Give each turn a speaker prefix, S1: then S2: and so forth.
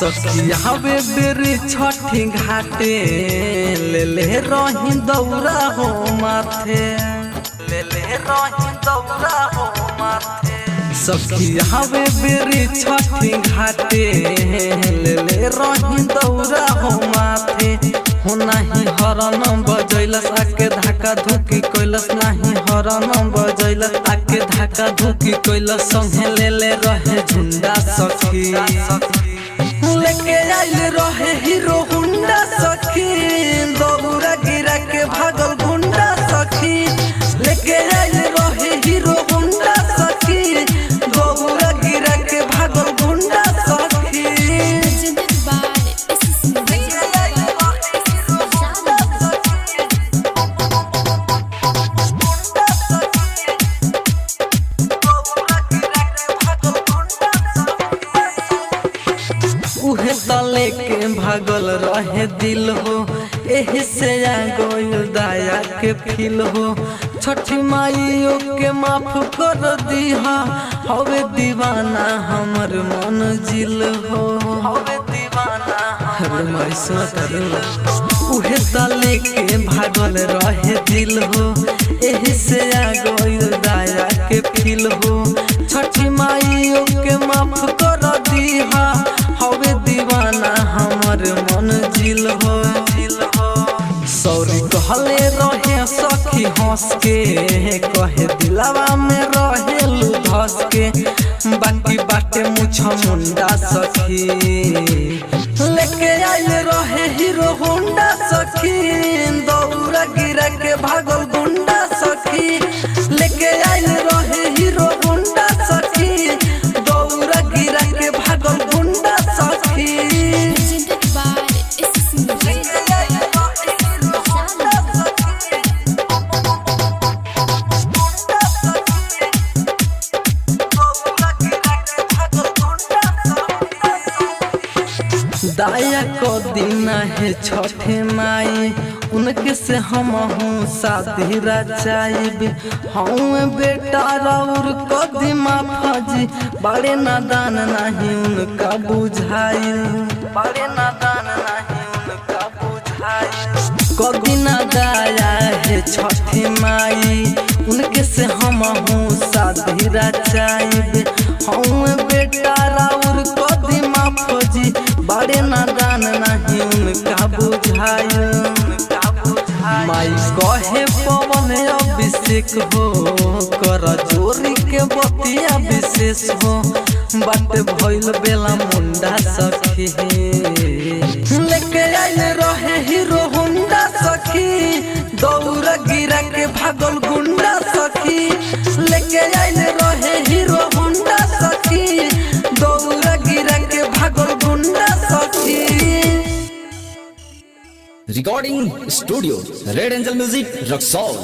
S1: सखिया बेरी छठी घाटे ले रही दौरा हो माथे, ले रही दौरा हो माथे। सखिया बेरी छठी घाटे ले रही दौरा हो माथे। हो नहीं हरन बजैलस आके धक्का धुकी कैलस, नहीं हरन बजैलस आके धक्का धुकी कैलस। संगे ले रहे झुंडा सखी, लेके आइल रहे हीरो हुंडा सखी। दौरा गिरा के भागल गुंडा सखी, लेके आइल रहे हीरो हुंडा सखी। दौरा गिरा के भागल गुंडा सखी। उहे तले के भागल रहे दिल हो, एही से आ गइल दया के फील हो। छठी माइयों के माफ कर दीहा, हवे दीवाना हमर मन जिल हो, हवे दीवाना हमर मन। उहे तले के भागल रहे दिल हो, एही से आ गइल दया के फील हो। छठी माइयों के माफ कर दीहा, हवे दीवाना हमर मन जिल हो। सॉरी कहले रहे सखी हंस के, कहे दिलावा में रहे धस के। बाकी बाटे मुछा मुंडा सखी, लेके आइल रहे हीरो होंडा सखी। दौरा गिरा के भागल गुंडा सखी, लेके आइल रहे हीरो होंडा सखी। दौरा गिरा के भागल गुंडा सखी। दाया को दिन है छठे माई, उनके से हम हूँ शादी रचाइब। हूँ बेटा और कदीमा फजी, बड़े नादान नहीं उनका बुझाई, बड़े नादान नहीं उनका बुझाई। कदीना दाया है छठी माई, उनके से हम हूँ शादी रचाइब। हूँ बेटा और कदीमा फजी, बड़े नादान नहीं उनका बुझाई। माई कहे पवन अभिषेक हो, कर जोरी के बतिया विशेष हो। बात भइल बेला मुंडा सखी, लेके आइल रहे हीरो होंडा सखी। दौरा गिरा के भागल गुंडा सखी, लेके आइल रहे हीरो होंडा सखी। दौरा गिरा के भागल गुंडा सखी।
S2: Recording studio red angel music Raxaul.